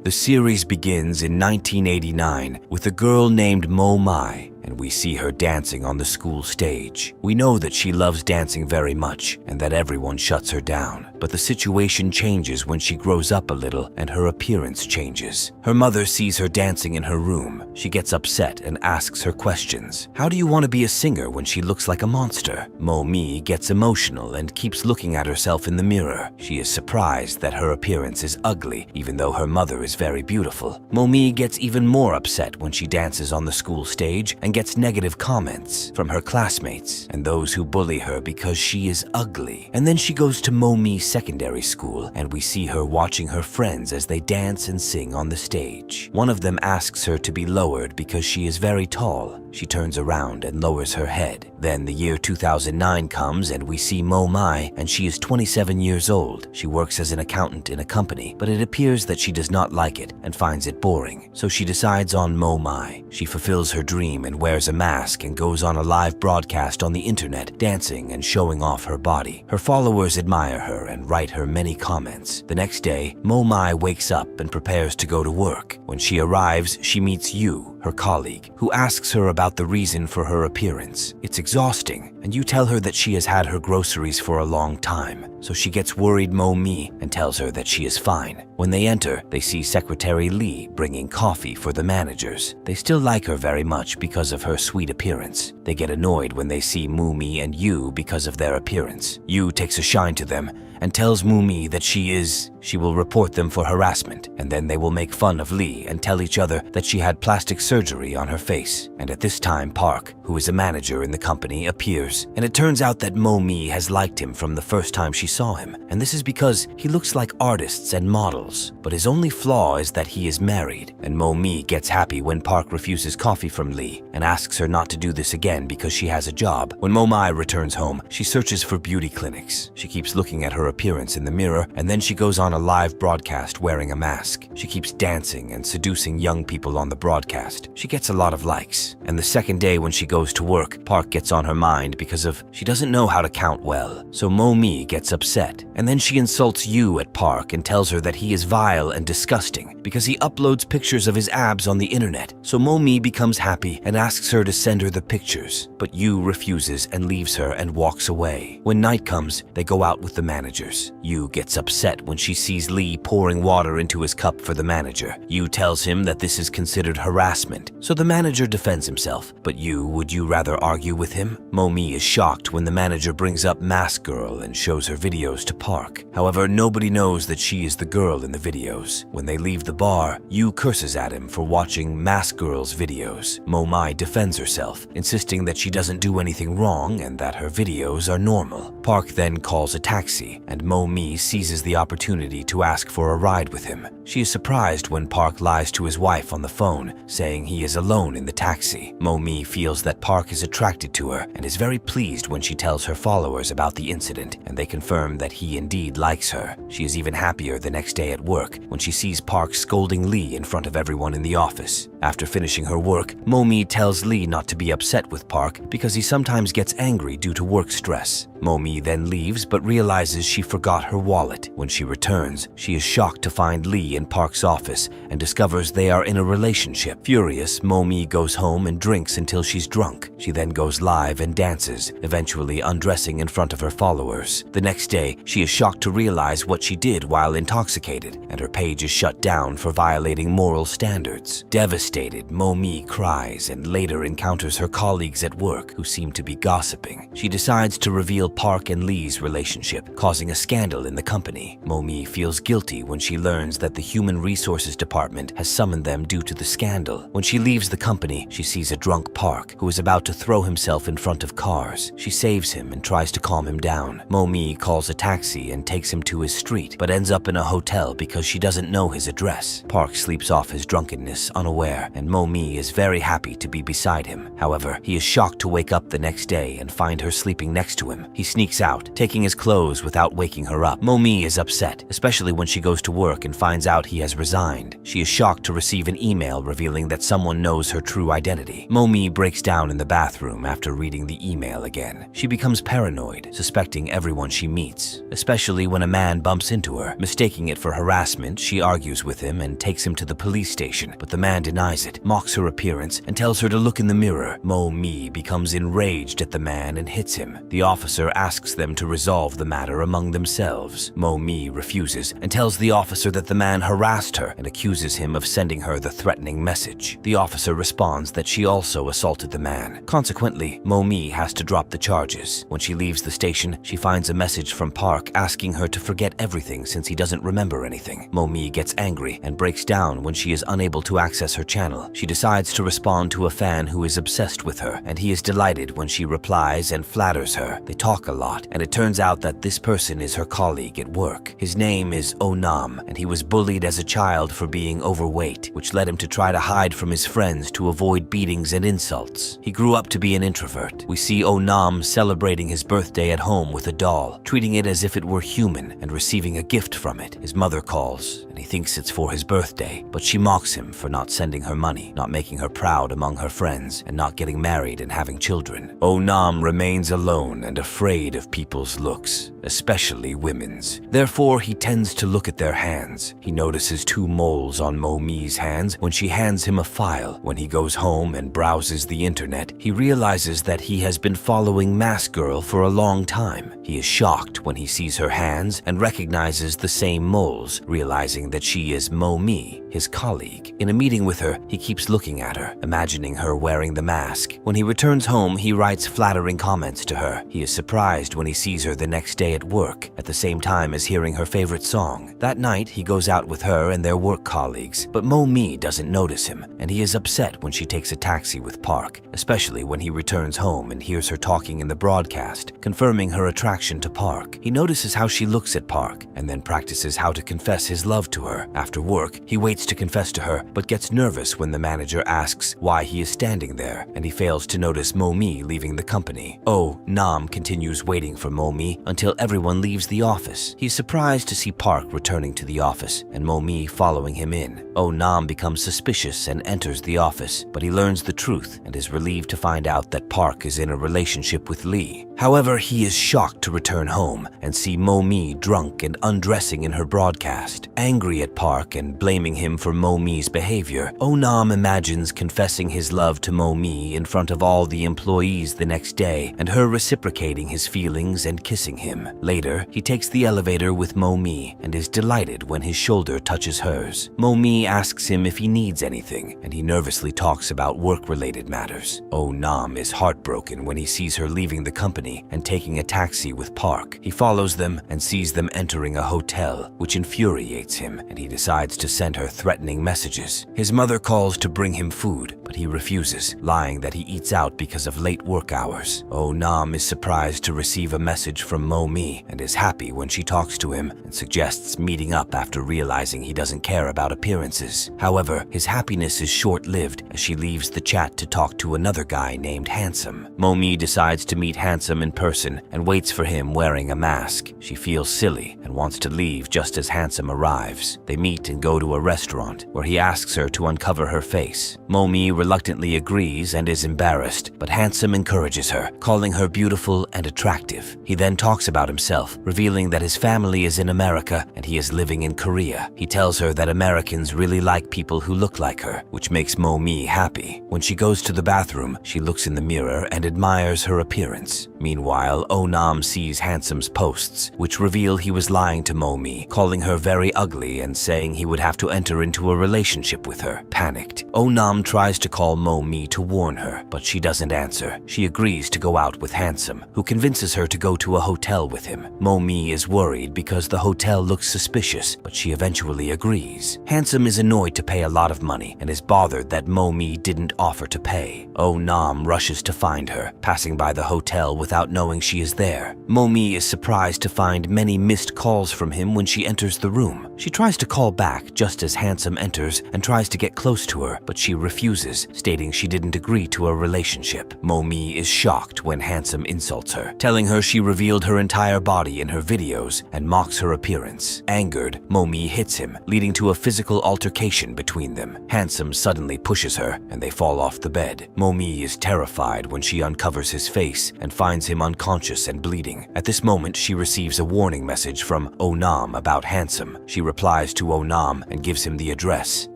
The series begins in 1989 with a girl named Mo Mai, and we see her dancing on the school stage. We know that she loves dancing very much and that everyone shuts her down. But the situation changes when she grows up a little and her appearance changes. Her mother sees her dancing in her room. She gets upset and asks her questions. How do you want to be a singer when she looks like a monster? Mo Mi gets emotional and keeps looking at herself in the mirror. She is surprised that her appearance is ugly, even though her mother is very beautiful. Mo Mi gets even more upset when she dances on the school stage and gets negative comments from her classmates and those who bully her because she is ugly. And then she goes to Mo Mi Secondary School, and we see her watching her friends as they dance and sing on the stage. One of them asks her to be lowered because she is very tall. She turns around and lowers her head. Then the year 2009 comes and we see Mo Mai, and she is 27 years old. She works as an accountant in a company, but it appears that she does not like it and finds it boring. So she decides on Mo Mai. She fulfills her dream and wears a mask and goes on a live broadcast on the internet, dancing and showing off her body. Her followers admire her and write her many comments. The next day, Mo Mai wakes up and prepares to go to work. When she arrives, she meets Yu, her colleague, who asks her about the reason for her appearance. It's exhausting, and Yu tell her that she has had her groceries for a long time. So she gets worried Mo Mi and tells her that she is fine. When they enter, they see Secretary Lee bringing coffee for the managers. They still like her very much because of her sweet appearance. They get annoyed when they see Mo Mi and Yu because of their appearance. Yu takes a shine to them and tells Mo Mi that she will report them for harassment, and then they will make fun of Lee and tell each other that she had plastic surgery on her face. And at this time, Park, who is a manager in the company, appears, and it turns out that Mo Mi has liked him from the first time she saw him, and this is because he looks like artists and models, but his only flaw is that he is married. And Mo Mi gets happy when Park refuses coffee from Lee and asks her not to do this again because she has a job. When Mo Mai returns home, she searches for beauty clinics. She keeps looking at her appearance in the mirror, and then she goes on a live broadcast wearing a mask. She keeps dancing and seducing young people on the broadcast. She gets a lot of likes. And the second day when she goes to work, Park gets on her mind because she doesn't know how to count well. So Mo Mi gets upset. And then she insults Yu at Park and tells her that he is vile and disgusting because he uploads pictures of his abs on the internet. So Mo Mi becomes happy and asks her to send her the pictures. But Yu refuses and leaves her and walks away. When night comes, they go out with the managers. Yu gets upset when she sees Lee pouring water into his cup for the manager. Yu tells him that this is considered harassment, so the manager defends himself. But would you rather argue with him? Mo Mi is shocked when the manager brings up Mask Girl and shows her videos to Park. However, nobody knows that she is the girl in the videos. When they leave the bar, Yu curses at him for watching Mask Girl's videos. Mo Mai defends herself, insisting that she doesn't do anything wrong and that her videos are normal. Park then calls a taxi, and Mo Mi seizes the opportunity to ask for a ride with him. She is surprised when Park lies to his wife on the phone, saying he is alone in the taxi. Mo Mi feels that Park is attracted to her and is very pleased when she tells her followers about the incident, and they confirm that he indeed likes her. She is even happier the next day at work when she sees Park scolding Lee in front of everyone in the office. After finishing her work, Mo Mi tells Lee not to be upset with Park because he sometimes gets angry due to work stress. Mo Mi then leaves but realizes she forgot her wallet. When she returns, she is shocked to find Lee in Park's office and discovers they are in a relationship. Furious, Mo Mi goes home and drinks until she's drunk. She then goes live and dances, eventually undressing in front of her followers. The next day, she is shocked to realize what she did while intoxicated, and her page is shut down for violating moral standards. Devastated, Mo Mi cries and later encounters her colleagues at work who seem to be gossiping. She decides to reveal Park and Lee's relationship, causing a scandal in the company. Mo Mi feels guilty when she learns that the Human Resources Department has summoned them due to the scandal. When she leaves the company, she sees a drunk Park who is about to throw himself in front of cars. She saves him and tries to calm him down. Mo Mi calls a taxi and takes him to his street, but ends up in a hotel because she doesn't know his address. Park sleeps off his drunkenness unaware, and Mo Mi is very happy to be beside him. However, he is shocked to wake up the next day and find her sleeping next to him. He sneaks out, taking his clothes without waking her up. Mo-mi is upset, especially when she goes to work and finds out he has resigned. She is shocked to receive an email revealing that someone knows her true identity. Mo-mi breaks down in the bathroom after reading the email again. She becomes paranoid, suspecting everyone she meets, especially when a man bumps into her. Mistaking it for harassment, she argues with him and takes him to the police station, but the man denies it, mocks her appearance, and tells her to look in the mirror. Mo-mi becomes enraged at the man and hits him. The officer asks them to resolve the matter among themselves. Mo-mi refuses and tells the officer that the man harassed her and accuses him of sending her the threatening message. The officer responds that she also assaulted the man. Consequently, Mo-mi has to drop the charges. When she leaves the station, she finds a message from Park asking her to forget everything since he doesn't remember anything. Mo-mi gets angry and breaks down when she is unable to access her channel. She decides to respond to a fan who is obsessed with her, and he is delighted when she replies and flatters her. They talk a lot, and it turns out that this person is her colleague at work. His name is Onam, and he was bullied as a child for being overweight, which led him to try to hide from his friends to avoid beatings and insults. He grew up to be an introvert. We see Onam celebrating his birthday at home with a doll, treating it as if it were human and receiving a gift from it. His mother calls, and he thinks it's for his birthday, but she mocks him for not sending her money, not making her proud among her friends, and not getting married and having children. Onam remains alone and afraid of people's looks, especially women's. Therefore, he tends to look at their hands. He notices 2 moles on Mo-mi's hands when she hands him a file. When he goes home and browses the internet, he realizes that he has been following Mask Girl for a long time. He is shocked when he sees her hands and recognizes the same moles, realizing that she is Mo-mi, his colleague. In a meeting with her, he keeps looking at her, imagining her wearing the mask. When he returns home, he writes flattering comments to her. He is surprised when he sees her the next day at work, at the same time as hearing her favorite song. That night, he goes out with her and their work colleagues, but Mo-mi doesn't notice him, and he is upset when she takes a taxi with Park, especially when he returns home and hears her talking in the broadcast, confirming her attraction to Park. He notices how she looks at Park, and then practices how to confess his love to her. After work, he waits to confess to her, but gets nervous when the manager asks why he is standing there, and he fails to notice Mo-mi leaving the company. Nam continues waiting for Mo-mi until everyone leaves the office. He's surprised to see Park returning to the office, and Mo-mi following him in. Nam becomes suspicious and enters the office, but he learns the truth and is relieved to find out that Park is in a relationship with Lee. However, he is shocked to return home and see Mo-mi drunk and undressing in her broadcast. Angry at Park and blaming him for Mo-mi's behavior, Nam imagines confessing his love to Mo-mi in front of all the employees the next day and her reciprocating his feelings and kissing him. Later, he takes the elevator with Mo-mi and is delighted when his shoulder touches hers. Mo-mi asks him if he needs anything, and he nervously talks about work-related matters. Nam is heartbroken when he sees her leaving the company and taking a taxi with Park. He follows them and sees them entering a hotel, which infuriates him, and he decides to send her threatening messages. His mother calls to bring him food, but he refuses, lying that he eats out because of late work hours. Nam is surprised to receive a message from Mo-mi and is happy when she talks to him and suggests meeting up after realizing he doesn't care about appearances. However, his happiness is short-lived as she leaves the chat to talk to another guy named Handsome. Mo-mi decides to meet Handsome in person and waits for him wearing a mask. She feels silly and wants to leave just as Handsome arrives. They meet and go to a restaurant where he asks her to uncover her face. Mo-mi reluctantly agrees and is embarrassed, but Handsome encourages her, calling her beautiful and attractive. He then talks about himself, revealing that his family is in America and he is living in Korea. He tells her that Americans really like people who look like her, which makes Mo-mi happy. When she goes to the bathroom, she looks in the mirror and admires her appearance. Meanwhile, Nam sees Handsome's posts, which reveal he was lying to Mo-mi, calling her very ugly and saying he would have to enter into a relationship with her. Panicked, Nam tries to call Mo-mi to warn her, but she doesn't answer. She agrees to go out with Handsome, who convinces her to go to a hotel with him. Mo-mi is worried because the hotel looks suspicious, but she eventually agrees. Handsome is annoyed to pay a lot of money and is bothered that Mo-mi didn't offer to pay. Nam rushes to find her, passing by the hotel without knowing she is there. Mo-mi is surprised to find many missed calls from him when she enters the room. She tries to call back just as Handsome enters and tries to get close to her, but she refuses, apologizes, stating she didn't agree to a relationship. Mo-mi is shocked when Handsome insults her, telling her she revealed her entire body in her videos and mocks her appearance. Angered, Mo-mi hits him, leading to a physical altercation between them. Handsome suddenly pushes her, and they fall off the bed. Mo-mi is terrified when she uncovers his face and finds him unconscious and bleeding. At this moment, she receives a warning message from Onam about Handsome. She replies to Onam and gives him the address.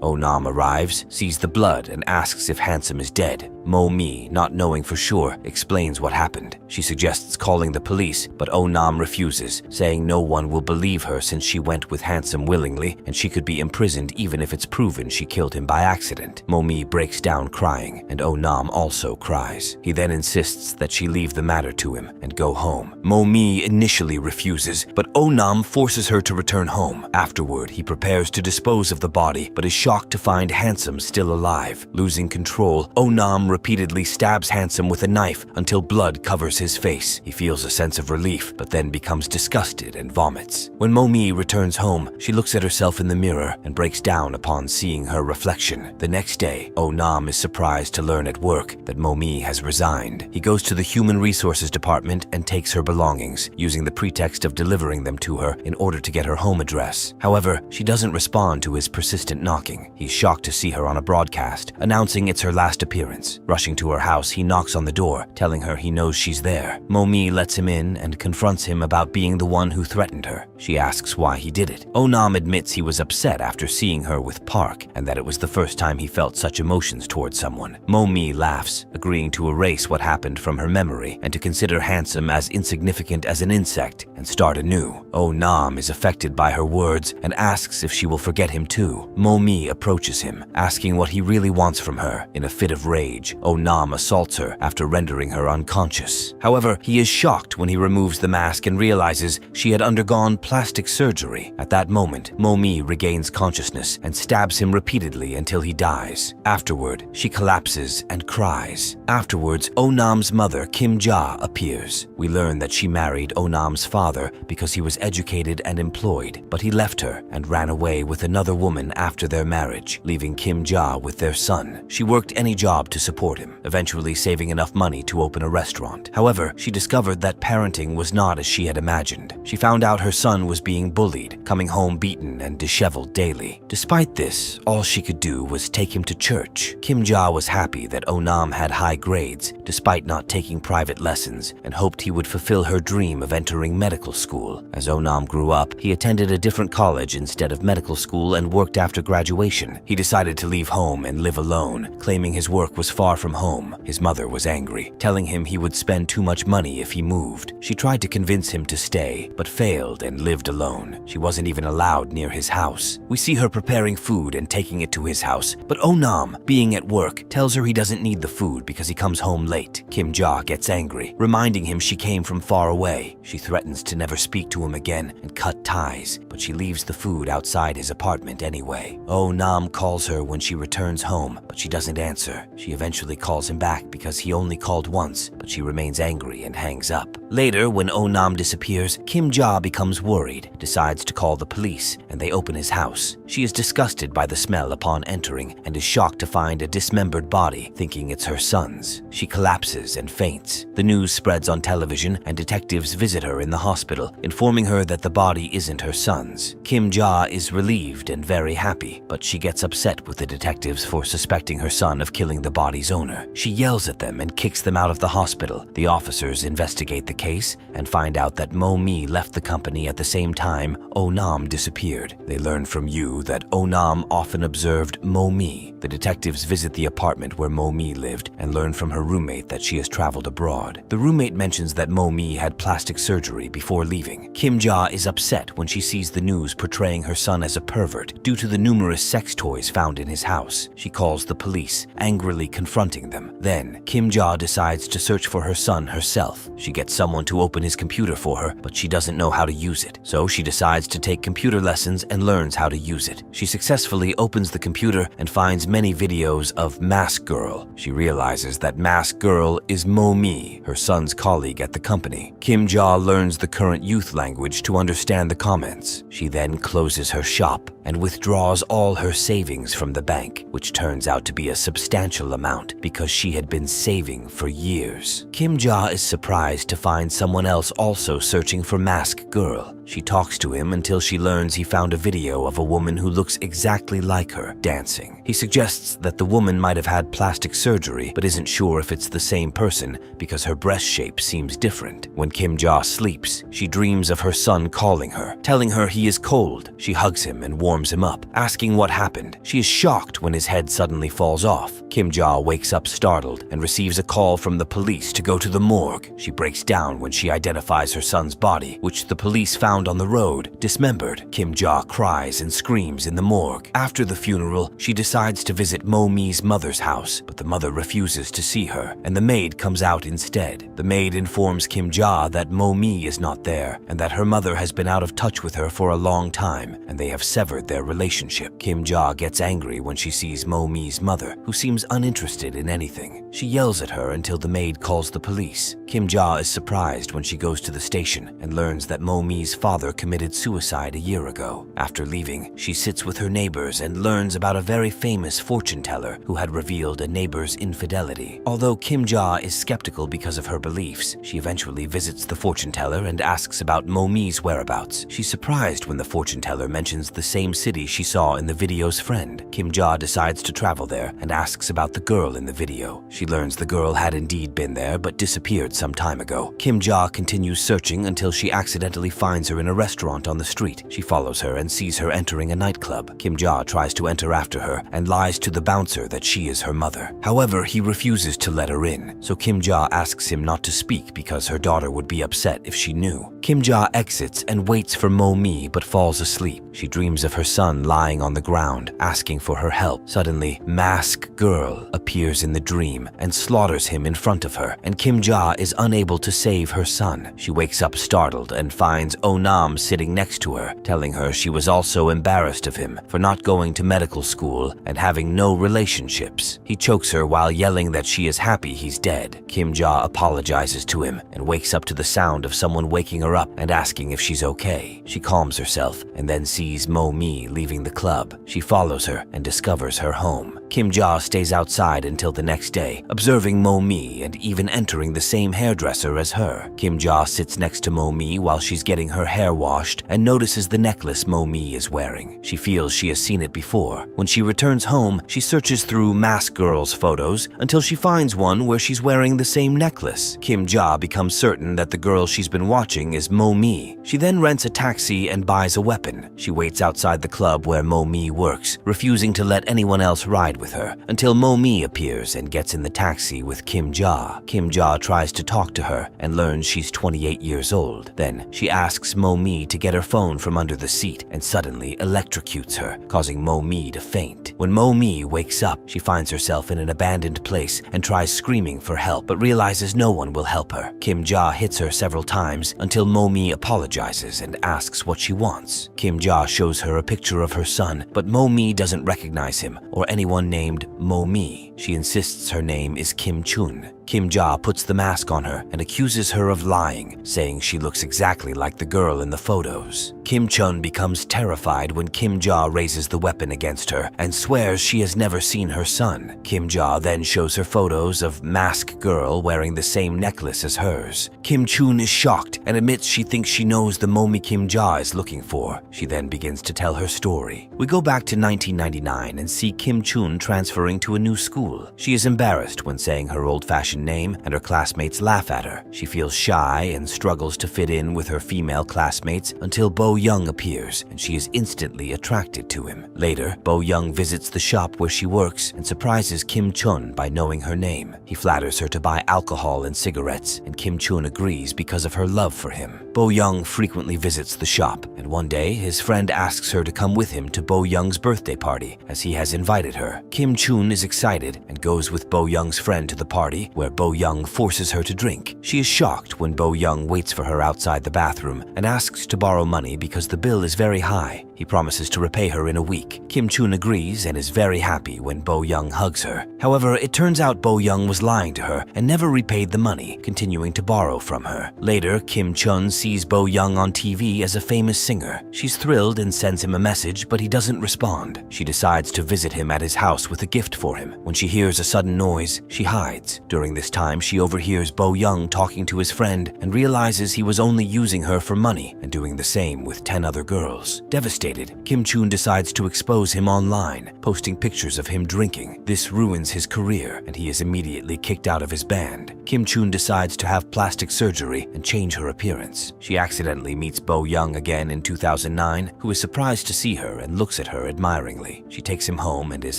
Onam arrives, sees the blood, and asks if Handsome is dead. Mo-mi, not knowing for sure, explains what happened. She suggests calling the police, but Onam refuses, saying no one will believe her since she went with Handsome willingly and she could be imprisoned even if it's proven she killed him by accident. Mo-mi breaks down crying, and Onam also cries. He then insists that she leave the matter to him and go home. Mo-mi initially refuses, but Onam forces her to return home. Afterward, he prepares to dispose of the body, but is shocked to find Handsome still alive. Losing control, Onam repeatedly stabs Handsome with a knife until blood covers his face. He feels a sense of relief, but then becomes disgusted and vomits. When Mo-mi returns home, she looks at herself in the mirror and breaks down upon seeing her reflection. The next day, Onam is surprised to learn at work that Mo-mi has resigned. He goes to the Human Resources Department and takes her belongings, using the pretext of delivering them to her in order to get her home address. However, she doesn't respond to his persistent knocking. He's shocked to see her on a broadcast, announcing it's her last appearance. Rushing to her house, he knocks on the door, telling her he knows she's there. Mo-mi lets him in and confronts him about being the one who threatened her. She asks why he did it. Onam admits he was upset after seeing her with Park and that it was the first time he felt such emotions towards someone. Mo-mi laughs, agreeing to erase what happened from her memory and to consider Handsome as insignificant as an insect and start anew. Onam is affected by her words and asks if she will forget him too. Mo-mi approaches him, asking what he really wants from her. In a fit of rage, Onam assaults her after rendering her unconscious. However, he is shocked when he removes the mask and realizes she had undergone plastic surgery. At that moment, Mo-mi regains consciousness and stabs him repeatedly until he dies. Afterward, she collapses and cries. Afterwards, Onam's mother, Kim Ja, appears. We learn that she married Onam's father because he was educated and employed, but he left her and ran away with another woman after their marriage, leaving Kim Ja with their son. She worked any job to support him, eventually saving enough money to open a restaurant. However, she discovered that parenting was not as she had imagined. She found out her son was being bullied, coming home beaten and disheveled daily. Despite this, all she could do was take him to church. Kim Ja was happy that Onam had high grades, despite not taking private lessons, and hoped he would fulfill her dream of entering medical school. As Onam grew up, he attended a different college instead of medical school and worked after graduation. He decided to leave home and live alone, claiming his work was far from home. His mother was angry, telling him he would spend too much money if he moved. She tried to convince him to stay, but failed and lived alone. She wasn't even allowed near his house. We see her preparing food and taking it to his house, but Onam, being at work, tells her he doesn't need the food because he comes home late. Kim Ja gets angry, reminding him she came from far away. She threatens to never speak to him again and cut ties, but she leaves the food outside his apartment anyway. Onam calls her when she returns home, but she doesn't answer. She eventually calls him back because he only called once, but she remains angry and hangs up. Later, when Onam disappears, Kim Ja becomes worried, decides to call the police, and they open his house. She is disgusted by the smell upon entering and is shocked to find a dismembered body, thinking it's her son's. She collapses and faints. The news spreads on television and detectives visit her in the hospital, informing her that the body isn't her son's. Kim Ja is relieved and very happy, but she gets upset with the detectives for suspecting her son of killing the body's owner. She yells at them and kicks them out of the hospital. The officers investigate the case and find out that Mo-mi left the company at the same time Onam disappeared. They learn from Yu that Onam often observed Mo-mi. The detectives visit the apartment where Mo-mi lived and learn from her roommate that she has traveled abroad. The roommate mentions that Mo-mi had plastic surgery before leaving. Kim Ja is upset when she sees the news portraying her son as a pervert due to the numerous sex toys found in his house. She calls the police, angrily confronting them. Then, Kim Ja decides to search for her son herself. She gets someone to open his computer for her, but she doesn't know how to use it. So she decides to take computer lessons and learns how to use it. She successfully opens the computer and finds many videos of Mask Girl. She realizes that Mask Girl is Mo-mi, her son's colleague at the company. Kim Ja learns the current youth language to understand the comments. She then closes her shop and withdraws all her savings from the bank, which turns out to be a substantial amount because she had been saving for years. Kim Ja is surprised to find someone else also searching for Mask Girl. She talks to him until she learns he found a video of a woman who looks exactly like her dancing. He suggests that the woman might have had plastic surgery but isn't sure if it's the same person because her breast shape seems different. When Kim Ja sleeps, she dreams of her son calling her, telling her he is cold. She hugs him and warms him up, asking what happened. She is shocked when his head suddenly falls off. Kim Ja wakes up startled and receives a call from the police to go to the morgue. She breaks down when she identifies her son's body, which the police found on the road, dismembered. Kim Ja cries and screams in the morgue. After the funeral, she decides to visit Mo Mi's mother's house, but the mother refuses to see her, and the maid comes out instead. The maid informs Kim Ja that Mo Mi is not there, and that her mother has been out of touch with her for a long time, and they have severed their relationship. Kim Ja gets angry when she sees Mo Mi's mother, who seems uninterested in anything. She yells at her until the maid calls the police. Kim Ja is surprised when she goes to the station and learns that Mo Mi's father committed suicide a year ago. After leaving, she sits with her neighbors and learns about a very famous fortune teller who had revealed a neighbor's infidelity. Although Kim Ja is skeptical because of her beliefs, she eventually visits the fortune teller and asks about Mo Mi's whereabouts. She's surprised when the fortune teller mentions the same city she saw in the video's friend. Kim Ja decides to travel there and asks about the girl in the video. She learns the girl had indeed been there but disappeared some time ago. Kim Ja continues searching until she accidentally finds her in a restaurant on the street. She follows her and sees her entering a nightclub. Kim Ja tries to enter after her and lies to the bouncer that she is her mother. However, he refuses to let her in, so Kim Ja asks him not to speak because her daughter would be upset if she knew. Kim Ja exits and waits for Mo Mi but falls asleep. She dreams of her son lying on the ground, asking for her help. Suddenly, Mask Girl appears in the dream and slaughters him in front of her, and Kim Ja is unable to save her son. She wakes up startled and finds Onam sitting next to her, telling her she was also embarrassed of him for not going to medical school and having no relationships. He chokes her while yelling that she is happy he's dead. Kim Ja apologizes to him and wakes up to the sound of someone waking her up and asking if she's okay. She calms herself and then sees Mo Mi leaving the club. She follows her and discovers her home. Kim Ja stays outside until the next day, observing Mo Mi and even entering the same hairdresser as her. Kim Ja sits next to Mo Mi while she's getting her hair washed and notices the necklace Mo Mi is wearing. She feels she has seen it before. When she returns home, she searches through Mask Girl's photos until she finds one where she's wearing the same necklace. Kim Ja becomes certain that the girl she's been watching is Mo Mi. She then rents a taxi and buys a weapon. She waits outside the club where Mo Mi works, refusing to let anyone else ride with her, until Mo Mi appears and gets in the taxi with Kim Ja. Kim Ja tries to talk to her and learns she's 28 years old. Then she asks Mo Mi to get her phone from under the seat and suddenly electrocutes her, causing Mo Mi to faint. When Mo Mi wakes up, she finds herself in an abandoned place and tries screaming for help but realizes no one will help her. Kim Ja hits her several times until Mo Mi apologizes and asks what she wants. Kim Ja shows her a picture of her son, but Mo Mi doesn't recognize him or anyone named Mo Mi. She insists her name is Kim Chun. Kim Ja puts the mask on her and accuses her of lying, saying she looks exactly like the girl in the photos. Kim Chun becomes terrified when Kim Ja raises the weapon against her and swears she has never seen her son. Kim Ja then shows her photos of Mask Girl wearing the same necklace as hers. Kim Chun is shocked and admits she thinks she knows the Mo Mi Kim Ja is looking for. She then begins to tell her story. We go back to 1999 and see Kim Chun transferring to a new school. She is embarrassed when saying her old-fashioned name and her classmates laugh at her. She feels shy and struggles to fit in with her female classmates until Bo Young appears and she is instantly attracted to him. Later, Bo Young visits the shop where she works and surprises Kim Chun by knowing her name. He flatters her to buy alcohol and cigarettes, and Kim Chun agrees because of her love for him. Bo Young frequently visits the shop, and one day his friend asks her to come with him to Bo Young's birthday party as he has invited her. Kim Chun is excited and goes with Bo Young's friend to the party where Bo Young forces her to drink. She is shocked when Bo Young waits for her outside the bathroom and asks to borrow money because the bill is very high. He promises to repay her in a week. Kim Chun agrees and is very happy when Bo Young hugs her. However, it turns out Bo Young was lying to her and never repaid the money, continuing to borrow from her. Later, Kim Chun sees Bo Young on TV as a famous singer. She's thrilled and sends him a message, but he doesn't respond. She decides to visit him at his house with a gift for him. When she hears a sudden noise, she hides. During this time, she overhears Bo Young talking to his friend and realizes he was only using her for money and doing the same with 10 other girls. Devastated, Kim Chun decides to expose him online, posting pictures of him drinking. This ruins his career, and he is immediately kicked out of his band. Kim Chun decides to have plastic surgery and change her appearance. She accidentally meets Bo Young again in 2009, who is surprised to see her and looks at her admiringly. She takes him home and is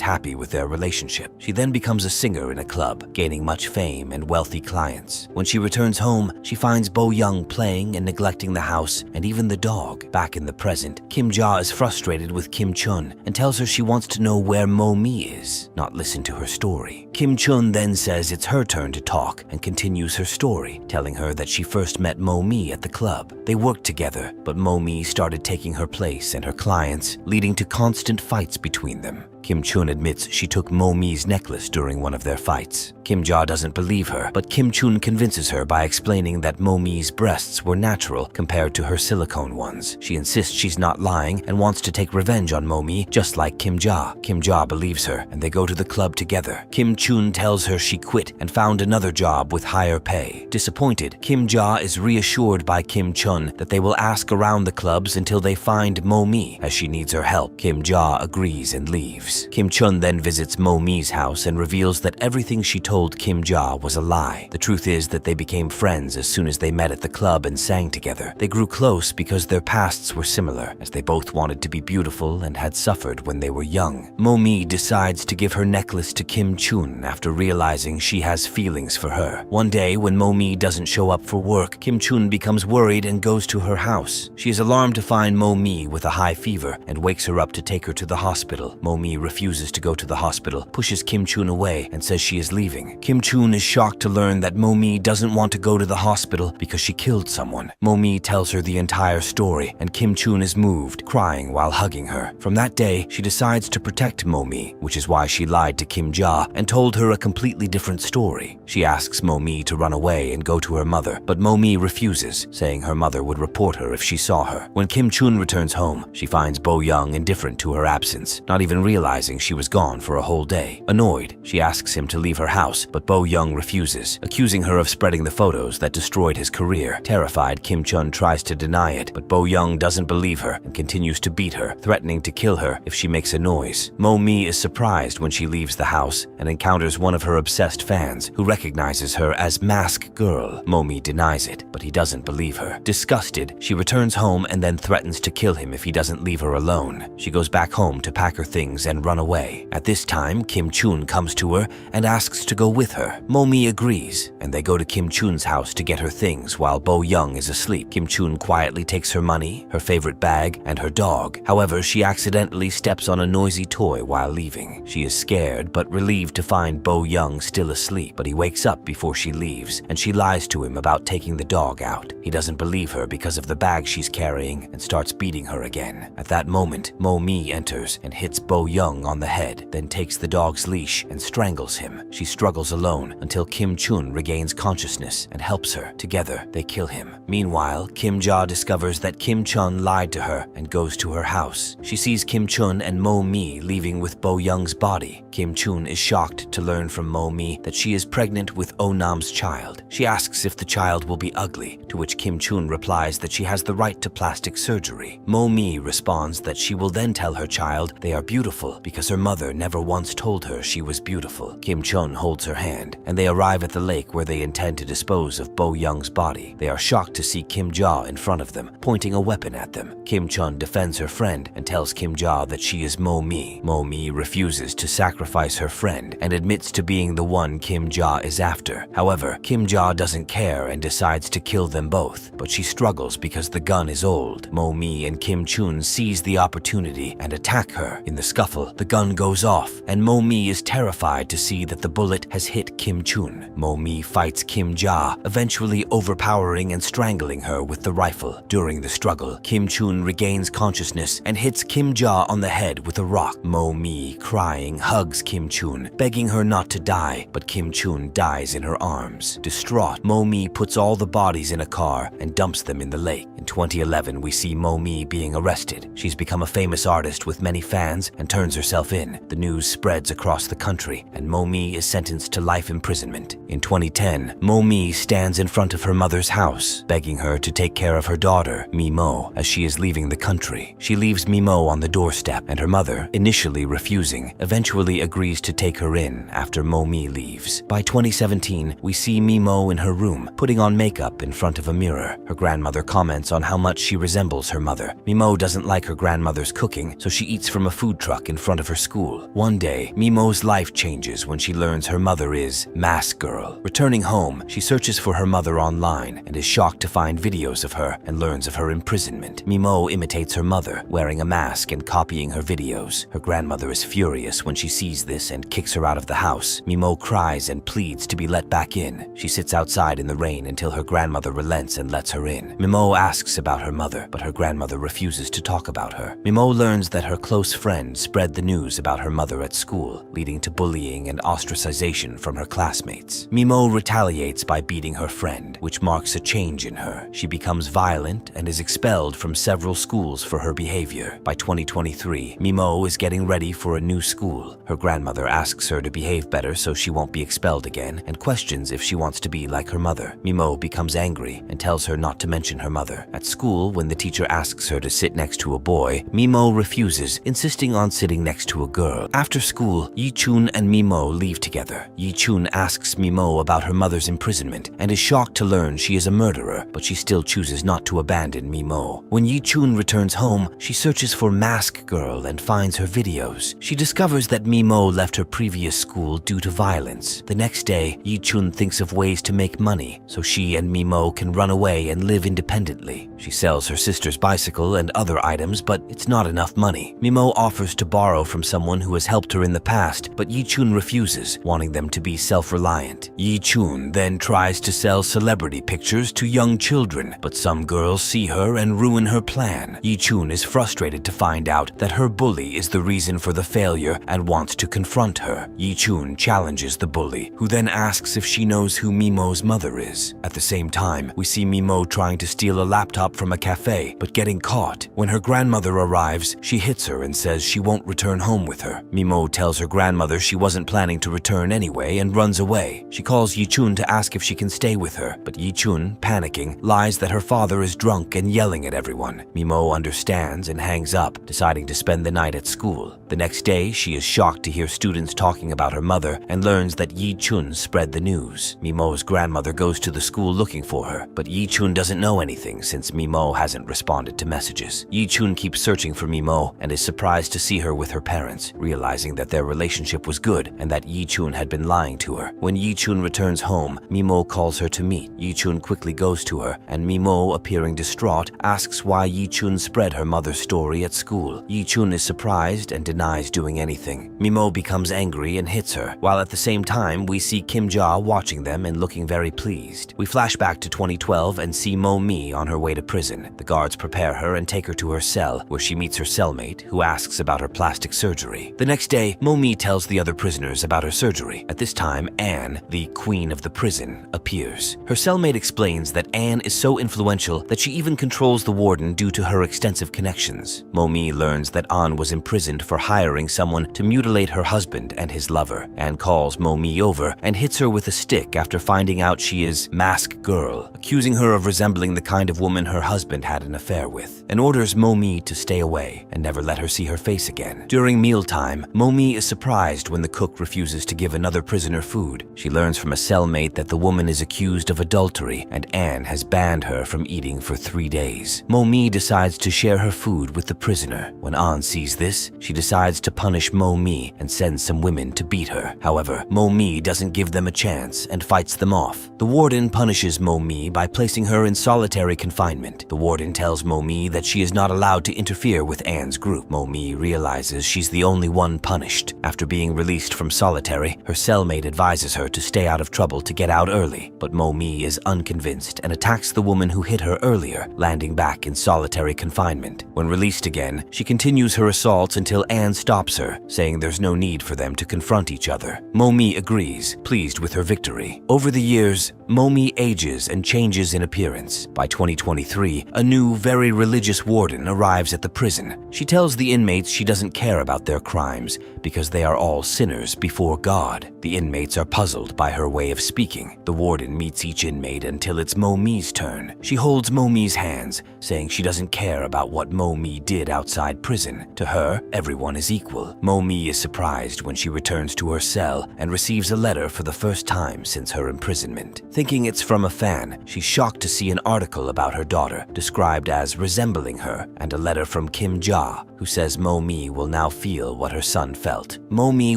happy with their relationship. She then becomes a singer in a club, gaining much fame and wealthy clients. When she returns home, she finds Bo Young playing and neglecting the house and even the dog. Back in the present, Kim Ja is frustrated with Kim Chun and tells her she wants to know where Mo Mi is, not listen to her story. Kim Chun then says it's her turn to talk and continues her story, telling her that she first met Mo Mi at the club. They worked together, but Mo Mi started taking her place and her clients, leading to constant fights between them. Kim Chun admits she took Mo Mi's necklace during one of their fights. Kim Ja doesn't believe her, but Kim Chun convinces her by explaining that Mo Mi's breasts were natural compared to her silicone ones. She insists she's not lying and wants to take revenge on Mo Mi, just like Kim Ja. Kim Ja believes her, and they go to the club together. Kim Chun tells her she quit and found another job with higher pay. Disappointed, Kim Ja is reassured by Kim Chun that they will ask around the clubs until they find Mo Mi, as she needs her help. Kim Ja agrees and leaves. Kim Chun then visits Mo Mi's house and reveals that everything she told Kim Ja was a lie. The truth is that they became friends as soon as they met at the club and sang together. They grew close because their pasts were similar, as they both wanted to be beautiful and had suffered when they were young. Mo Mi decides to give her necklace to Kim Chun after realizing she has feelings for her. One day, when Mo Mi doesn't show up for work, Kim Chun becomes worried and goes to her house. She is alarmed to find Mo Mi with a high fever and wakes her up to take her to the hospital. Mo Mi refuses to go to the hospital, pushes Kim Chun away, and says she is leaving. Kim Chun is shocked to learn that Mo Mi doesn't want to go to the hospital because she killed someone. Mo Mi tells her the entire story, and Kim Chun is moved, crying while hugging her. From that day, she decides to protect Mo Mi, which is why she lied to Kim Ja and told her a completely different story. She asks Mo Mi to run away and go to her mother, but Mo Mi refuses, saying her mother would report her if she saw her. When Kim Chun returns home, she finds Bo Young indifferent to her absence, not even realizing she was gone for a whole day. Annoyed, she asks him to leave her house, but Bo Young refuses, accusing her of spreading the photos that destroyed his career. Terrified, Kim Chun tries to deny it, but Bo Young doesn't believe her and continues to beat her, threatening to kill her if she makes a noise. Mo Mi is surprised when she leaves the house and encounters one of her obsessed fans, who recognizes her as Mask Girl. Mo Mi denies it, but he doesn't believe her. Disgusted, she returns home and then threatens to kill him if he doesn't leave her alone. She goes back home to pack her things and run away. At this time, Kim Chun comes to her and asks to go with her. Mo Mi agrees, and they go to Kim Chun's house to get her things while Bo Young is asleep. Kim Chun quietly takes her money, her favorite bag, and her dog. However, she accidentally steps on a noisy toy while leaving. She is scared but relieved to find Bo Young still asleep, but he wakes up before she leaves, and she lies to him about taking the dog out. He doesn't believe her because of the bag she's carrying and starts beating her again. At that moment, Mo Mi enters and hits Bo Young on the head, then takes the dog's leash and strangles him. She struggles alone until Kim Chun regains consciousness and helps her. Together, they kill him. Meanwhile, Kim Ja discovers that Kim Chun lied to her and goes to her house. She sees Kim Chun and Mo Mi leaving with Bo Young's body. Kim Chun is shocked to learn from Mo Mi that she is pregnant with Oh Nam's child. She asks if the child will be ugly, to which Kim Chun replies that she has the right to plastic surgery. Mo Mi responds that she will then tell her child they are beautiful because her mother never once told her she was beautiful. Kim Chun holds her hand, and they arrive at the lake where they intend to dispose of Bo Young's body. They are shocked to see Kim Ja in front of them, pointing a weapon at them. Kim Chun defends her friend and tells Kim Ja that she is Mo Mi. Mo Mi refuses to sacrifice her friend and admits to being the one Kim Ja is after. However, Kim Ja doesn't care and decides to kill them both, but she struggles because the gun is old. Mo Mi and Kim Chun seize the opportunity and attack her. In the scuffle, rifle. The gun goes off, and Mo-mi is terrified to see that the bullet has hit Kim Chun. Mo-mi fights Kim Ja, eventually overpowering and strangling her with the rifle. During the struggle, Kim Chun regains consciousness and hits Kim Ja on the head with a rock. Mo-mi, crying, hugs Kim Chun, begging her not to die, but Kim Chun dies in her arms. Distraught, Mo-mi puts all the bodies in a car and dumps them in the lake. In 2011, we see Mo-mi being arrested. She's become a famous artist with many fans and turns herself in. The news spreads across the country, and Mo-mi is sentenced to life imprisonment. In 2010, Mo-mi stands in front of her mother's house, begging her to take care of her daughter, Mi-mo, as she is leaving the country. She leaves Mi-mo on the doorstep, and her mother, initially refusing, eventually agrees to take her in after Mo-mi leaves. By 2017, we see Mi-mo in her room, putting on makeup in front of a mirror. Her grandmother comments on how much she resembles her mother. Mi-mo doesn't like her grandmother's cooking, so she eats from a food truck in front of her school. One day, Mi-mo's life changes when she learns her mother is Mask Girl. Returning home, she searches for her mother online and is shocked to find videos of her and learns of her imprisonment. Mi-mo imitates her mother, wearing a mask and copying her videos. Her grandmother is furious when she sees this and kicks her out of the house. Mi-mo cries and pleads to be let back in. She sits outside in the rain until her grandmother relents and lets her in. Mi-mo asks about her mother, but her grandmother refuses to talk about her. Mi-mo learns that her close friend spread the news about her mother at school, leading to bullying and ostracization from her classmates. Mi-mo retaliates by beating her friend, which marks a change in her. She becomes violent and is expelled from several schools for her behavior. By 2023, Mi-mo is getting ready for a new school. Her grandmother asks her to behave better so she won't be expelled again, and questions if she wants to be like her mother. Mi-mo becomes angry and tells her not to mention her mother. At school, when the teacher asks her to sit next to a boy, Mi-mo refuses, insisting on sitting next to a girl. After school, Yi-chun and Mi-mo leave together. Yi-chun asks Mi-mo about her mother's imprisonment and is shocked to learn she is a murderer, but she still chooses not to abandon Mi-mo. When Yi-chun returns home, she searches for Mask Girl and finds her videos. She discovers that Mi-mo left her previous school due to violence. The next day, Yi-chun thinks of ways to make money so she and Mi-mo can run away and live independently. She sells her sister's bicycle and other items, but it's not enough money. Mi-mo offers to borrow from someone who has helped her in the past, but Yi-chun refuses, wanting them to be self-reliant. Yi-chun then tries to sell celebrity pictures to young children, but some girls see her and ruin her plan. Yi-chun is frustrated to find out that her bully is the reason for the failure and wants to confront her. Yi-chun challenges the bully, who then asks if she knows who Mi-mo's mother is. At the same time, we see Mi-mo trying to steal a laptop from a cafe, but getting caught. When her grandmother arrives, she hits her and says she won't return home with her. Mi-mo tells her grandmother she wasn't planning to return anyway and runs away. She calls Yi-chun to ask if she can stay with her, but Yi-chun, panicking, lies that her father is drunk and yelling at everyone. Mi-mo understands and hangs up, deciding to spend the night at school. The next day, she is shocked to hear students talking about her mother and learns that Yi-chun spread the news. Mi-mo's grandmother goes to the school looking for her, but Yi-chun doesn't know anything since Mi-mo hasn't responded to messages. Yi-chun keeps searching for Mi-mo and is surprised to see her with her parents, realizing that their relationship was good and that Yi-chun had been lying to her. When Yi-chun returns home, Mi-mo calls her to meet. Yi-chun quickly goes to her, and Mi-mo, appearing distraught, asks why Yi-chun spread her mother's story at school. Yi-chun is surprised and denies doing anything. Mi-mo becomes angry and hits her, while at the same time we see Kim Ja watching them and looking very pleased. We flash back to 2012 and see Mo-mi on her way to prison. The guards prepare her and take her to her cell, where she meets her cellmate, who asks about her plastic surgery. The next day, Mo-mi tells the other prisoners about her surgery. At this time, Anne, the queen of the prison, appears. Her cellmate explains that Anne is so influential that she even controls the warden due to her extensive connections. Mo-mi learns that Anne was imprisoned for hiring someone to mutilate her husband and his lover. Anne calls Mo-mi over and hits her with a stick after finding out she is Mask Girl, accusing her of resembling the kind of woman her husband had an affair with, and orders Mo-mi to stay away and never let her see her face again. During mealtime, Mo-mi is surprised when the cook refuses to give another prisoner food. She learns from a cellmate that the woman is accused of adultery and Anne has banned her from eating for 3 days. Mo-mi decides to share her food with the prisoner. When Anne sees this, she decides to punish Mo-mi and sends some women to beat her. However, Mo-mi doesn't give them a chance and fights them off. The warden punishes Mo-mi by placing her in solitary confinement. The warden tells Mo-mi that she is not allowed to interfere with Anne's group. Mo-mi realizes realizes she's the only one punished. After being released from solitary, her cellmate advises her to stay out of trouble to get out early, but Mo-mi is unconvinced and attacks the woman who hit her earlier, landing back in solitary confinement. When released again, she continues her assaults until Anne stops her, saying there's no need for them to confront each other. Mo-mi agrees, pleased with her victory. Over the years, Mo-mi ages and changes in appearance. By 2023, a new, very religious warden arrives at the prison. She tells the inmates she doesn't care about their crimes because they are all sinners before God. The inmates are puzzled by her way of speaking. The warden meets each inmate until it's Mo-mi's turn. She holds Mo-mi's hands, saying she doesn't care about what Mo-mi did outside prison. To her, everyone is equal. Mo-mi is surprised when she returns to her cell and receives a letter for the first time since her imprisonment. Thinking it's from a fan, she's shocked to see an article about her daughter, described as resembling her, and a letter from Kim Ja, who says Mo-mi will now feel what her son felt. Mo-mi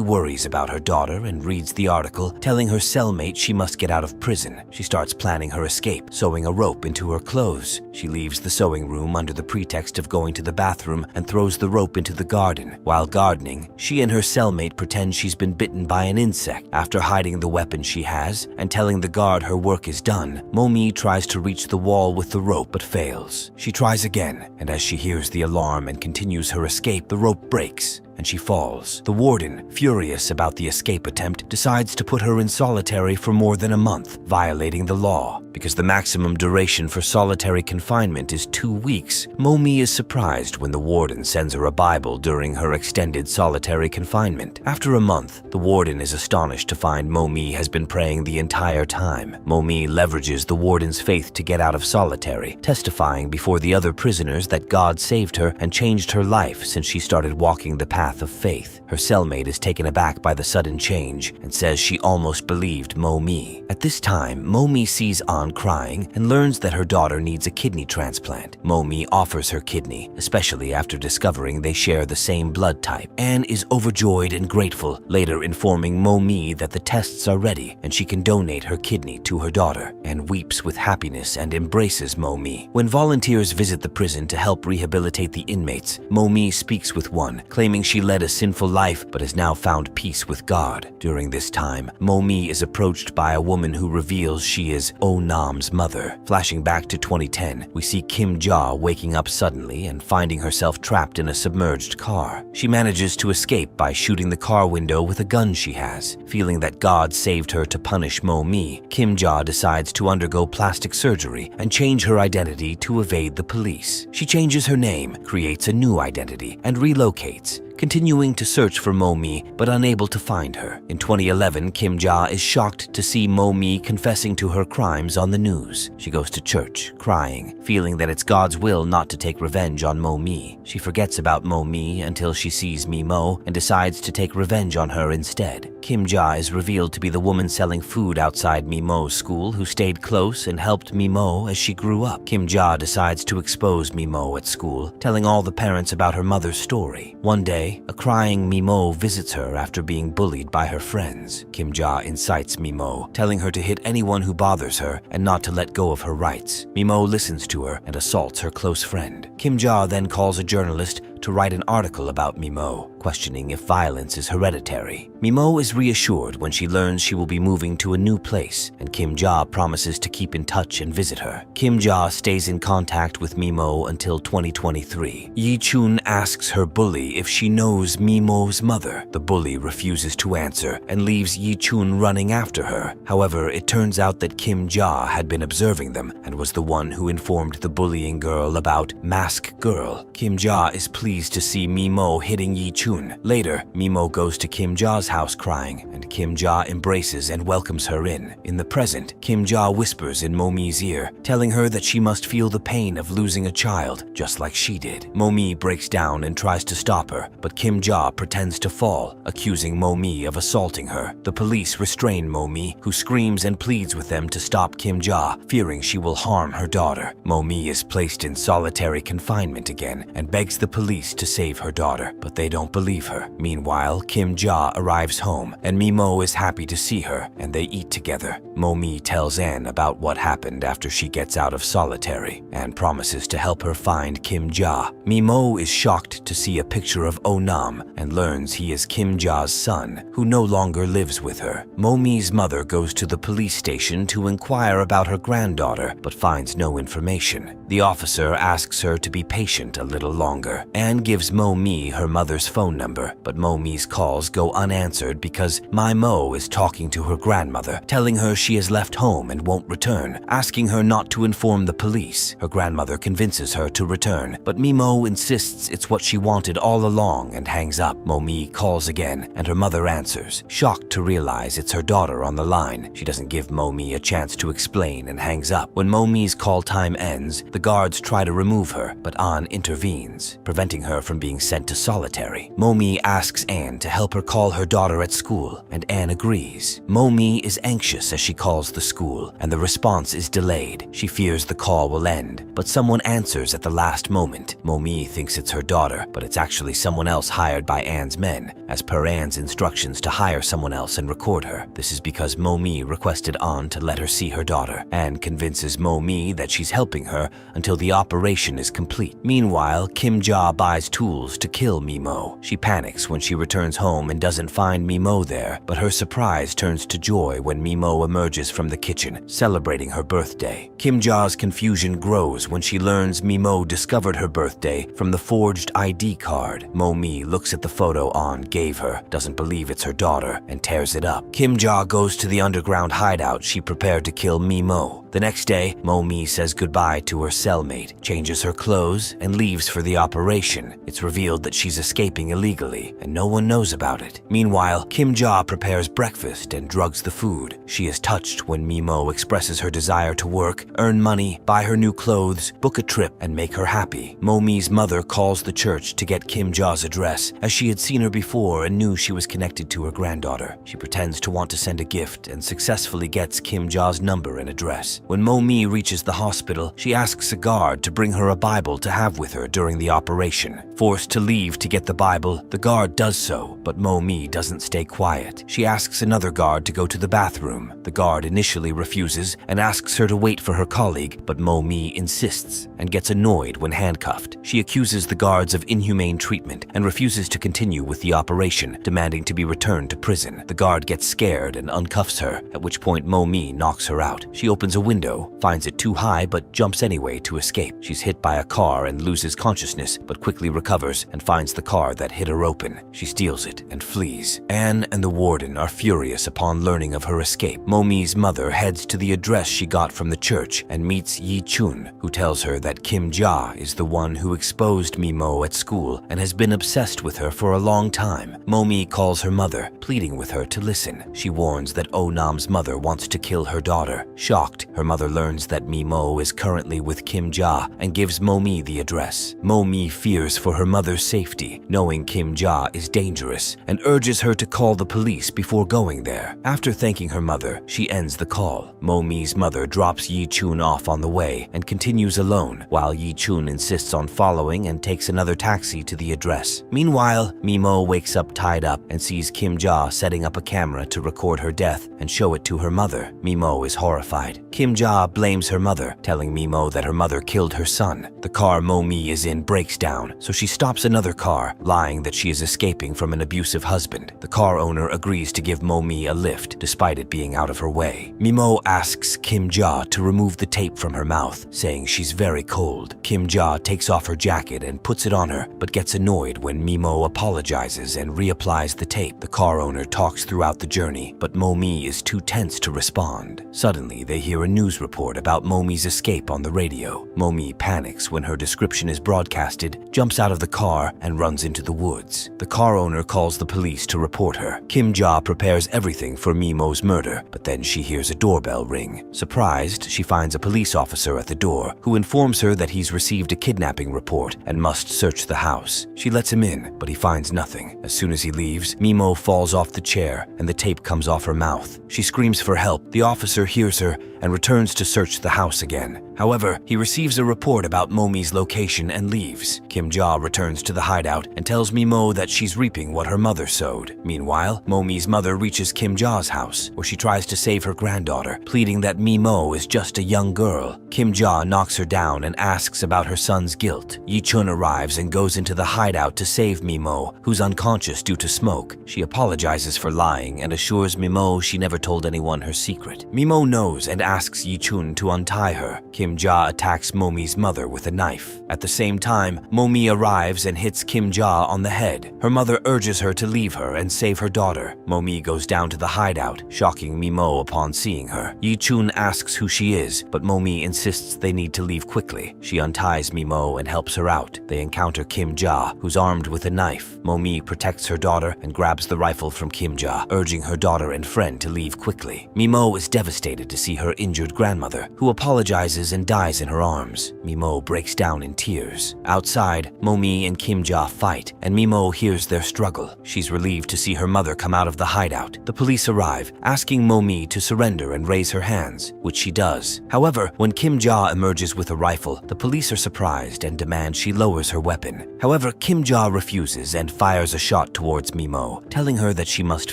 worries about her daughter and reads the article, telling her cellmate she must get out of prison. She starts planning her escape, sewing a rope into her clothes. She leaves the sewing room under the pretext of going to the bathroom and throws the rope into the garden. While gardening, she and her cellmate pretend she's been bitten by an insect. After hiding the weapon she has and telling the guard her work is done, Mo-mi tries to reach the wall with the rope but fails. She tries again, and as she hears the alarm and continues her escape, the rope breaks and she falls. The warden, furious about the escape attempt, decides to put her in solitary for more than a month, violating the law. Because the maximum duration for solitary confinement is 2 weeks, Mo-mi is surprised when the warden sends her a Bible during her extended solitary confinement. After a month, the warden is astonished to find Mo-mi has been praying the entire time. Mo-mi leverages the warden's faith to get out of solitary, testifying before the other prisoners that God saved her and changed her life since she started walking the path of faith. Her cellmate is taken aback by the sudden change and says she almost believed Mo-mi. At this time, Mo-mi sees An crying and learns that her daughter needs a kidney transplant. Mo-mi offers her kidney, especially after discovering they share the same blood type. Anne is overjoyed and grateful, later informing Mo-mi that the tests are ready and she can donate her kidney to her daughter. Anne weeps with happiness and embraces Mo-mi. When volunteers visit the prison to help rehabilitate the inmates, Mo-mi speaks with one, claiming she led a sinful life but has now found peace with God. During this time, Mo-mi is approached by a woman who reveals she is Oh-nam's mother. Flashing back to 2010, we see Kim Ja waking up suddenly and finding herself trapped in a submerged car. She manages to escape by shooting the car window with a gun she has. Feeling that God saved her to punish Mo-mi, Kim Ja decides to undergo plastic surgery and change her identity to evade the police. She changes her name, creates a new identity, and relocates, continuing to search for Mo-mi but unable to find her. In 2011, Kim Ja is shocked to see Mo-mi confessing to her crimes on the news. She goes to church, crying, feeling that it's God's will not to take revenge on Mo-mi. She forgets about Mo-mi until she sees Mi-mo and decides to take revenge on her instead. Kim Ja is revealed to be the woman selling food outside Mi-mo's school who stayed close and helped Mi-mo as she grew up. Kim Ja decides to expose Mi-mo at school, telling all the parents about her mother's story. One day, a crying Mi-mo visits her after being bullied by her friends. Kim Ja incites Mi-mo, telling her to hit anyone who bothers her and not to let go of her rights. Mi-mo listens to her and assaults her close friend. Kim Ja then calls a journalist to write an article about Mi-mo, questioning if violence is hereditary. Mi-mo is reassured when she learns she will be moving to a new place, and Kim Ja promises to keep in touch and visit her. Kim Ja stays in contact with Mi-mo until 2023. Yi-chun asks her bully if she knows Mi-mo's mother. The bully refuses to answer and leaves Yi-chun running after her. However, it turns out that Kim Ja had been observing them and was the one who informed the bullying girl about Mask Girl. Kim Ja is pleased to see Mi-mo hitting Yi-chun. Later, Mi-mo goes to Kim Ja's house crying, and Kim Ja embraces and welcomes her in. In the present, Kim Ja whispers in Mo-mi's ear, telling her that she must feel the pain of losing a child, just like she did. Mo-mi breaks down and tries to stop her, but Kim Ja pretends to fall, accusing Mo-mi of assaulting her. The police restrain Mo-mi, who screams and pleads with them to stop Kim Ja, fearing she will harm her daughter. Mo-mi is placed in solitary confinement again and begs the police to save her daughter, but they don't believe believe her. Meanwhile, Kim Ja arrives home, and Mi-mo is happy to see her, and they eat together. Mo-mi tells Anne about what happened after she gets out of solitary, and promises to help her find Kim Ja. Mi-mo is shocked to see a picture of Oh-nam, and learns he is Kim Ja's son, who no longer lives with her. Mo-mi's mother goes to the police station to inquire about her granddaughter, but finds no information. The officer asks her to be patient a little longer. Anne gives Mo-mi her mother's phone number, but Mo-mi's calls go unanswered because Mi-mo is talking to her grandmother, telling her she has left home and won't return, asking her not to inform the police. Her grandmother convinces her to return, but Mi-mo insists it's what she wanted all along and hangs up. Mo-mi calls again, and her mother answers, shocked to realize it's her daughter on the line. She doesn't give Mo-mi a chance to explain and hangs up. When Mo-mi's call time ends, the guards try to remove her, but An intervenes, preventing her from being sent to solitary. Mo-mi asks Anne to help her call her daughter at school, and Anne agrees. Mo-mi is anxious as she calls the school, and the response is delayed. She fears the call will end, but someone answers at the last moment. Mo-mi thinks it's her daughter, but it's actually someone else hired by Anne's men, as per Anne's instructions to hire someone else and record her. This is because Mo-mi requested An to let her see her daughter. Anne convinces Mo-mi that she's helping her until the operation is complete. Meanwhile, Kim Ja buys tools to kill Mi-mo. She panics when she returns home and doesn't find Mi-mo there, but her surprise turns to joy when Mi-mo emerges from the kitchen, celebrating her birthday. Kim Ja's confusion grows when she learns Mi-mo discovered her birthday from the forged ID card. Mo-mi looks at the photo An gave her, doesn't believe it's her daughter, and tears it up. Kim Ja goes to the underground hideout she prepared to kill Mi-mo. The next day, Mo-mi says goodbye to her cellmate, changes her clothes, and leaves for the operation. It's revealed that she's escaping illegally, and no one knows about it. Meanwhile, Kim Ja prepares breakfast and drugs the food. She is touched when Mi-mo expresses her desire to work, earn money, buy her new clothes, book a trip, and make her happy. Mo-mi's mother calls the church to get Kim Ja's address, as she had seen her before and knew she was connected to her granddaughter. She pretends to want to send a gift and successfully gets Kim Ja's number and address. When Mo-mi reaches the hospital, she asks a guard to bring her a Bible to have with her during the operation. Forced to leave to get the Bible, the guard does so, but Mo-mi doesn't stay quiet. She asks another guard to go to the bathroom. The guard initially refuses and asks her to wait for her colleague, but Mo-mi insists and gets annoyed when handcuffed. She accuses the guards of inhumane treatment and refuses to continue with the operation, demanding to be returned to prison. The guard gets scared and uncuffs her, at which point Mo-mi knocks her out. She opens a window, finds it too high, but jumps anyway to escape. She's hit by a car and loses consciousness, but quickly recovers and finds the car that hit her open. She steals it and flees. Anne and the warden are furious upon learning of her escape. Mo-mi's mother heads to the address she got from the church and meets Yi-chun, who tells her that Kim Ja is the one who exposed Mi-mo at school and has been obsessed with her for a long time. Mo-mi calls her mother, pleading with her to listen. She warns that Oh-nam's mother wants to kill her daughter. Shocked, her mother learns that Mi-mo is currently with Kim Ja and gives Mo-mi the address. Mo-mi fears for her mother's safety, knowing Kim Ja is dangerous, and urges her to call the police before going there. After thanking her mother, she ends the call. Mo-mi's mother drops Yi-chun off on the way and continues alone, while Yi-chun insists on following and takes another taxi to the address. Meanwhile, Mi-mo wakes up tied up and sees Kim Ja setting up a camera to record her death and show it to her mother. Mi-mo is horrified. Kim Ja blames her mother, telling Mi-mo that her mother killed her son. The car Mo-mi is in breaks down, so she stops another car, lying that she is escaping from an abusive husband. The car owner agrees to give Mo-mi a lift, despite it being out of her way. Mi-mo asks Kim Ja to remove the tape from her mouth, saying she's very cold. Kim Ja takes off her jacket and puts it on her, but gets annoyed when Mi-mo apologizes and reapplies the tape. The car owner talks throughout the journey, but Mo-mi is too tense to respond. Suddenly, they hear a news report about Mo-mi's escape on the radio. Mo-mi panics when her description is broadcasted, jumps out of the car, and runs into the woods. The car owner calls the police to report her. Kim Ja prepares everything for Mi-mo's murder, but then she hears a doorbell ring. Surprised, she finds a police officer at the door, who informs her that he's received a kidnapping report and must search the house. She lets him in, but he finds nothing. As soon as he leaves, Mi-mo falls off the chair, and the tape comes off her mouth. She screams for help. The officer hears her and returns to search the house again. However, he receives a report about Momi's location and leaves. Kim Ja returns to the hideout and tells Mi-mo that she's reaping what her mother sowed. Meanwhile, Momi's mother reaches Kim Ja's house, where she tries to save her granddaughter, pleading that Mi-mo is just a young girl. Kim Ja knocks her down and asks about her son's guilt. Yi-chun arrives and goes into the hideout to save Mi-mo, who's unconscious due to smoke. She apologizes for lying and assures Mi-mo she never told anyone her secret. Mi-mo knows and asks Yi-chun to untie her. Kim Ja attacks Momi's mother with a knife. At the same time, Momi arrives and hits Kim Ja on the head. Her mother urges her to leave her and save her daughter. Momi goes down to the hideout, shocking Mi-mo upon seeing her. Yi-chun asks who she is, but Momi insists they need to leave quickly. She unties Mi-mo and helps her out. They encounter Kim Ja, who's armed with a knife. Momi protects her daughter and grabs the rifle from Kim Ja, urging her daughter and friend to leave quickly. Mi-mo is devastated to see her injured grandmother, who apologizes and dies in her arms. Mi-mo breaks down in tears. Outside, Momi and Kim Ja fight, and Mi-mo hears their struggle. She's relieved to see her mother come out of the hideout. The police arrive, asking Momi to surrender and raise her hands, which she does. However, when Kim Ja emerges with a rifle, the police are surprised and demand she lowers her weapon. However, Kim Ja refuses and fires a shot towards Mi-mo, telling her that she must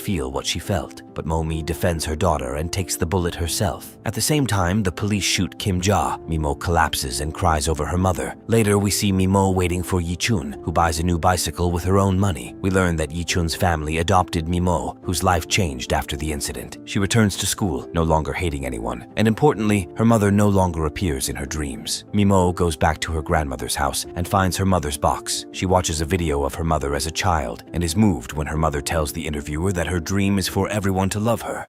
feel what she felt. But Momi defends her daughter and takes the bullet herself. At the same time, the police shoot Kim Ja. Mi-mo collapses and cries over her mother. Later, we see Mi-mo waiting for Yi-chun, who buys a new bicycle with her own money. We learn that Yi-chun's family adopted Mi-mo, whose life changed after the incident. She returns to school, no longer hating anyone. And importantly, her mother no longer appears in her dreams. Mi-mo goes back to her grandmother's house and finds her mother's box. She watches a video of her mother as a child and is moved when her mother tells the interviewer that her dream is for everyone to love her.